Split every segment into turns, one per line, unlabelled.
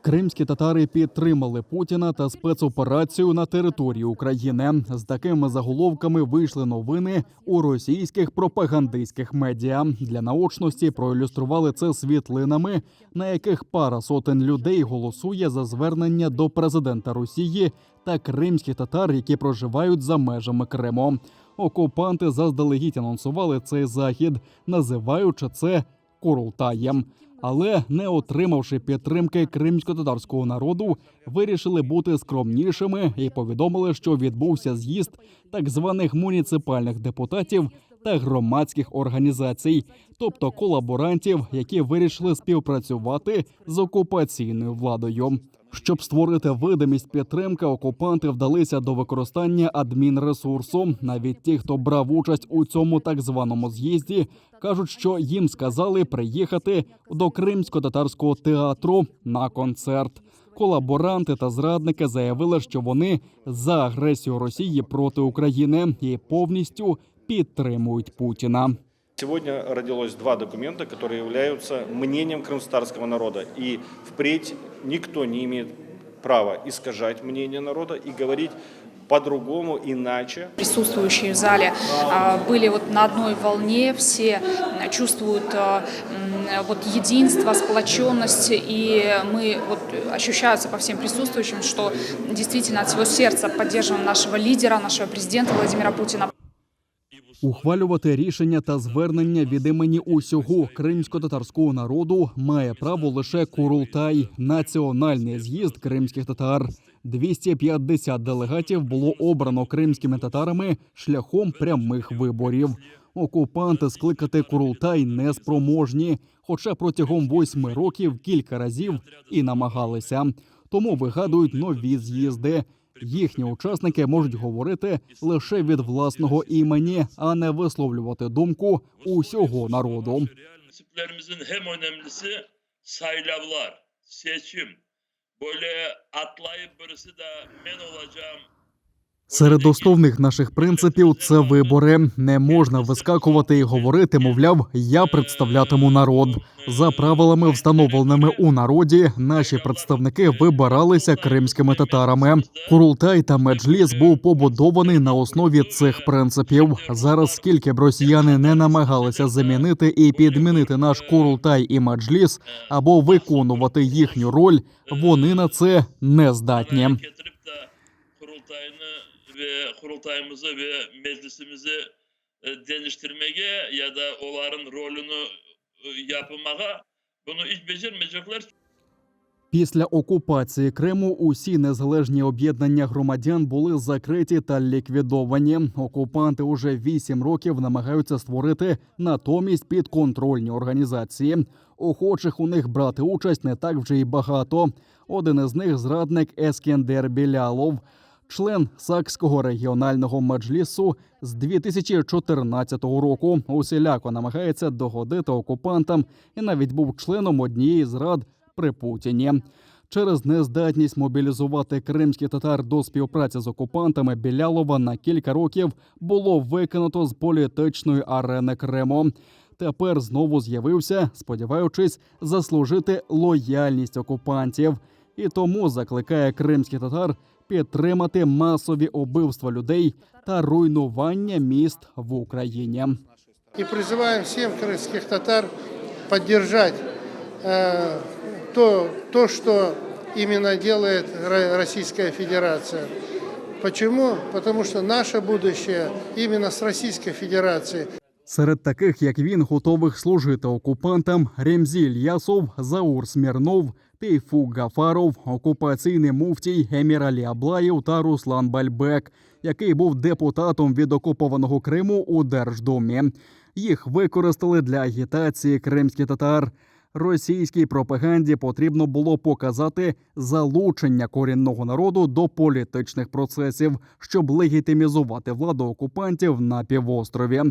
Кримські татари підтримали Путіна та спецоперацію на території України. З такими заголовками вийшли новини у російських пропагандистських медіа. Для наочності проілюстрували це світлинами, на яких пара сотень людей голосує за звернення до президента Росії та кримських татар, які проживають за межами Криму. Окупанти заздалегідь анонсували цей захід, називаючи це Курултаєм. Але, не отримавши підтримки кримсько-татарського народу, вирішили бути скромнішими і повідомили, що відбувся з'їзд так званих муніципальних депутатів та громадських організацій, тобто колаборантів, які вирішили співпрацювати з окупаційною владою. Щоб створити видимість підтримки, окупанти вдалися до використання адмінресурсу. Навіть ті, хто брав участь у цьому так званому з'їзді, кажуть, що їм сказали приїхати до Кримсько-татарського театру на концерт. Колаборанти та зрадники заявили, що вони за агресію Росії проти України і повністю підтримують Путіна.
Сегодня родилось два документа, которые являются мнением крымскотатарского народа. И впредь никто не имеет права искажать мнение народа и говорить по-другому, иначе.
Присутствующие в зале были на одной волне, все чувствуют единство, сплоченность, и мы ощущается по всем присутствующим, что действительно от всего сердца поддерживаем нашего лидера, нашего президента Владимира Путина.
Ухвалювати рішення та звернення від імені усього кримсько-татарського народу має право лише Курултай – національний з'їзд кримських татар. 250 делегатів було обрано кримськими татарами шляхом прямих виборів. Окупанти скликати Курултай неспроможні, хоча протягом 8 років кілька разів і намагалися. Тому вигадують нові з'їзди. Їхні учасники можуть говорити лише від власного імені, а не висловлювати думку усього народу. Серед основних наших принципів – це вибори. Не можна вискакувати і говорити, мовляв, я представлятиму народ. За правилами, встановленими у народі, наші представники вибиралися кримськими татарами. Курултай та меджліс був побудований на основі цих принципів. Зараз, скільки б росіяни не намагалися замінити і підмінити наш Курултай і меджліс, або виконувати їхню роль, вони на це не здатні.
Ve kurultayımızı ve meclisimizi değiştirmeye ya da onların rolünü yapmağa bunu hiç becermeyecekler.
Після окупації Криму усі незалежні об'єднання громадян були закриті та ліквідовані. Окупанти уже 8 років намагаються створити натомість підконтрольні організації. Охочих у них брати участь не так вже й багато. Один із них – зрадник Ескендер Білялов, член Сакського регіонального меджлісу з 2014 року. Усіляко намагається догодити окупантам і навіть був членом однієї з рад при Путіні. Через нездатність мобілізувати кримських татар до співпраці з окупантами Білялова на кілька років було викинуто з політичної арени Криму. Тепер знову з'явився, сподіваючись заслужити лояльність окупантів. І тому закликає кримських татар підтримати масові убивства людей та руйнування міст в Україні.
І призиваємо всіх кримських татар підтримати то, що іменно робить Російська Федерація. Чому? Тому що наше майбутнє іменно з Російської Федерації.
Серед таких, як він, готових служити окупантам – Ремзі Ільясов, Заур Смірнов, Тейфук Гафаров, окупаційний муфтій Еміралі Аблаєв та Руслан Бальбек, який був депутатом від окупованого Криму у Держдумі. Їх використали для агітації кримських татар. Російській пропаганді потрібно було показати залучення корінного народу до політичних процесів, щоб легітимізувати владу окупантів на півострові.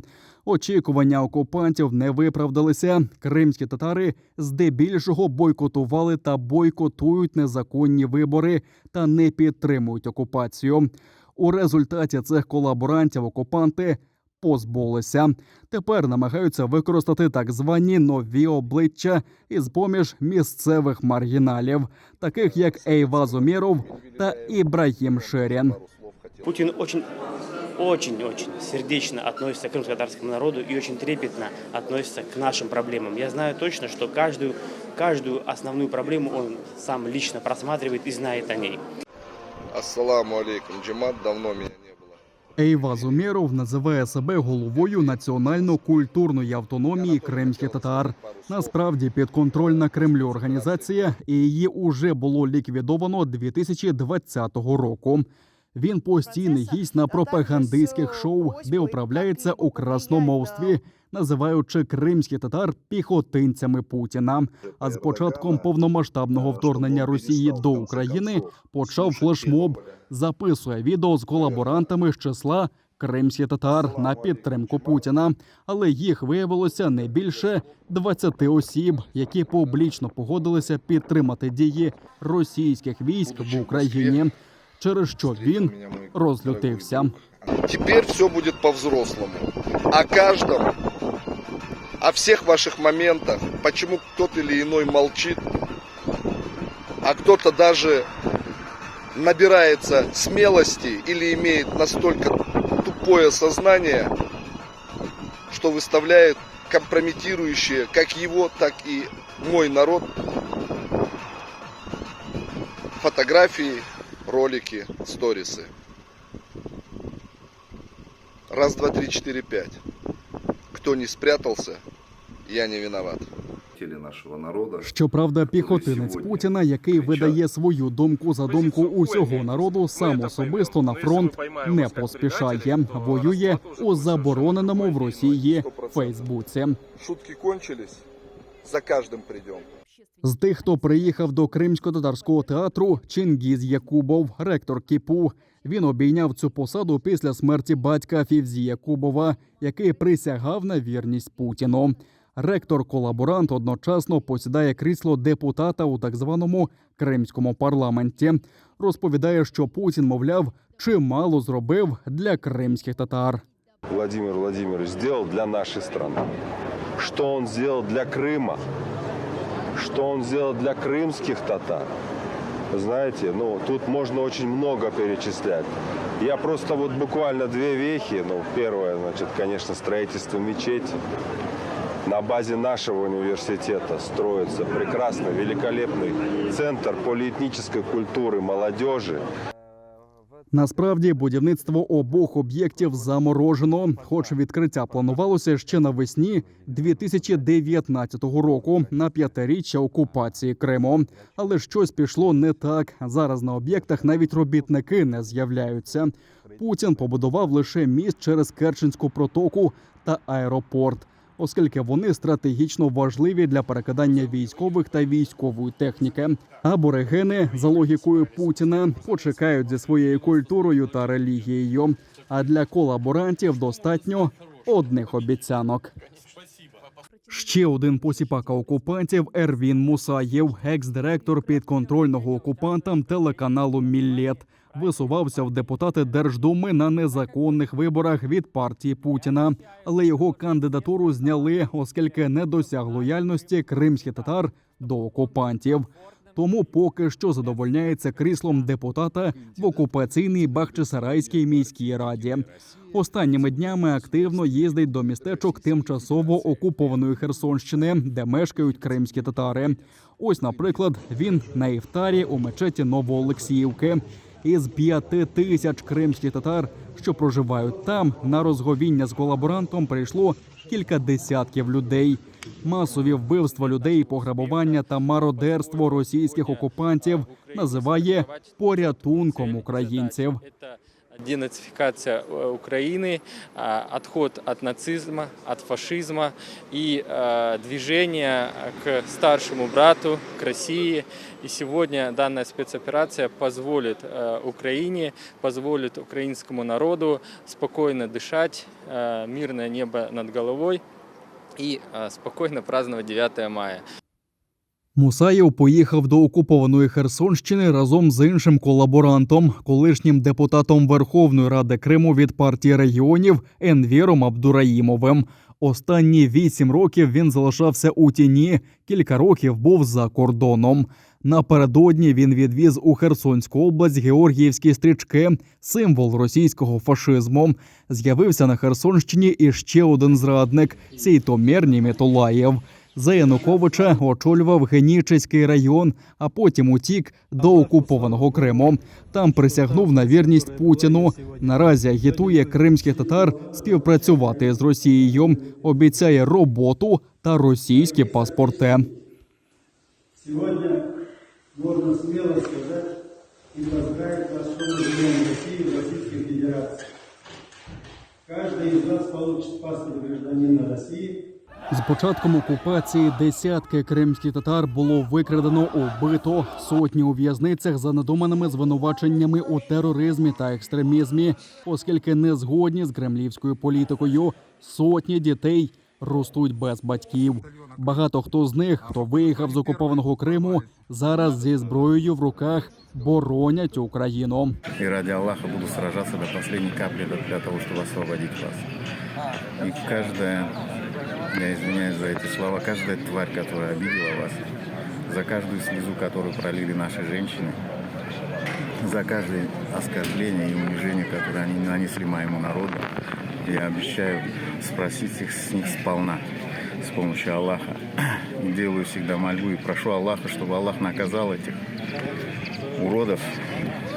Очікування окупантів не виправдалися. Кримські татари здебільшого бойкотували та бойкотують незаконні вибори та не підтримують окупацію. У результаті цих колаборантів окупанти позбулися. Тепер намагаються використати так звані нові обличчя із-поміж місцевих маргіналів, таких як Eyvaz Umerov та Ібрагім Шерін.
Путин очень сердечно относится к крымско-татарскому народу и очень трепетно относится к нашим проблемам. Я знаю точно, что каждую основную проблему он сам лично просматривает и знает о ней.
Ассаламу алейкум, Джимат, давно меня не было.
Eyvaz Umerov називає себе головою національно-культурної автономії кримських татар. Насправді підконтрольна Кремлю організація, і її уже було ліквідовано 2020 року. Він постійний гість на пропагандистських шоу, де управляється у красномовстві, називаючи кримських татар піхотинцями Путіна. А з початком повномасштабного вторгнення Росії до України почав флешмоб, записує відео з колаборантами з числа кримських татар на підтримку Путіна. Але їх виявилося не більше 20 осіб, які публічно погодилися підтримати дії російських військ в Україні, через що він розлютився.
Теперь все будет по-взрослому. О каждом, о всех ваших моментах, почему кто-то или иной молчит, а кто-то даже набирается смелости или имеет настолько тупое сознание, что выставляет компрометирующие как его, так и мой народ фотографии, ролики, сторисы. Раз, два, три, четыре, пять. Кто не спрятался, я не виноват.
Нашого народу.
Щоправда, піхотинець Путіна, який видає свою думку за думку усього народу, сам особисто на фронт не поспішає. Воює у забороненому в Росії Фейсбуці.
Шутки кончились, за каждым придем.
З тих, хто приїхав до Кримсько-татарського театру, Чингіз Якубов, ректор КІПУ. Він обійняв цю посаду після смерті батька Фівзі Якубова, який присягав на вірність Путіну. Ректор-колаборант одночасно посідає крісло депутата у так званому кримському парламенті. Розповідає, що Путін, мовляв, чимало зробив для кримських татар.
Владимир Владимирович сделал для нашей страны. Что он сделал для Крыма? Что он сделал для крымских татар? Знаете, тут можно очень много перечислять. Я просто вот буквально две вехи. Первое, конечно, строительство мечети. На базе нашего университета строится прекрасный, великолепный центр полиэтнической культуры молодежи.
Насправді, будівництво обох об'єктів заморожено, хоч відкриття планувалося ще навесні 2019 року на 5-річчя окупації Криму. Але щось пішло не так. Зараз на об'єктах навіть робітники не з'являються. Путін побудував лише міст через Керченську протоку та аеропорт, оскільки вони стратегічно важливі для перекидання військових та військової техніки. Аборигени, за логікою Путіна, почекають зі своєю культурою та релігією. А для колаборантів достатньо одних обіцянок. Ще один посіпака окупантів – Ервін Мусаєв, екс-директор підконтрольного окупантам телеканалу «Міллет». Висувався в депутати Держдуми на незаконних виборах від партії Путіна. Але його кандидатуру зняли, оскільки не досяг лояльності кримських татар до окупантів. Тому поки що задовольняється кріслом депутата в окупаційній Бахчисарайській міській раді. Останніми днями активно їздить до містечок тимчасово окупованої Херсонщини, де мешкають кримські татари. Ось, наприклад, він на іфтарі у мечеті Новоолексіївки. Із 5 тисяч кримських татар, що проживають там, на розговіння з колаборантом прийшло кілька десятків людей. Масові вбивства людей, пограбування та мародерство російських окупантів називає порятунком українців.
Денацификация Украины, отход от нацизма, от фашизма и движение к старшему брату, к России. И сегодня данная спецоперация позволит Украине, позволит украинскому народу спокойно дышать, мирное небо над головой и спокойно праздновать 9 мая.
Мусаєв поїхав до окупованої Херсонщини разом з іншим колаборантом, колишнім депутатом Верховної Ради Криму від партії регіонів Енвіром Абдураїмовим. Останні 8 років він залишався у тіні, кілька років був за кордоном. Напередодні він відвіз у Херсонську область георгіївські стрічки, символ російського фашизму. З'явився на Херсонщині і ще один зрадник – Сейтомір Німітулаєв. За Януковича очолював Генічеський район, а потім утік до окупованого Криму. Там присягнув на вірність Путіну. Наразі агітує кримських татар співпрацювати з Росією. Обіцяє роботу та російські паспорти.
Сьогодні можна сміло сказати і поздравити вас, що ми живемо в Росії, в Російській Федерації. Кожен із нас получить паспорт гражданина Росії.
З початком окупації десятки кримських татар було викрадено, убито, сотні у в'язницях за надуманими звинуваченнями у тероризмі та екстремізмі, оскільки не згодні з кремлівською політикою. Сотні дітей ростуть без батьків. Багато хто з них, хто виїхав з окупованого Криму, зараз зі зброєю в руках боронять Україну.
И ради Аллаха буду сражаться до последней капли для того, чтобы освободить вас. И каждая, я извиняюсь за эти слова, каждая тварь, которая обидела вас, за каждую слезу, которую пролили наши женщины, за каждое оскорбление и унижение, которое они нанесли моему народу, я обещаю спросить их с них сполна, с помощью Аллаха. И делаю всегда мольбу и прошу Аллаха, чтобы Аллах наказал этих уродов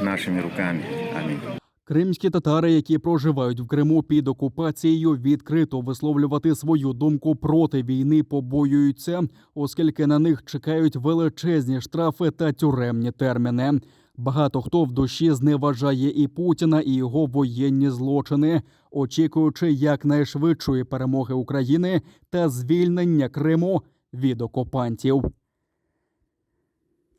нашими руками. Аминь.
Кримські татари, які проживають в Криму під окупацією, відкрито висловлювати свою думку проти війни побоюються, оскільки на них чекають величезні штрафи та тюремні терміни. Багато хто в душі зневажає і Путіна, і його воєнні злочини, очікуючи якнайшвидшої перемоги України та звільнення Криму від окупантів.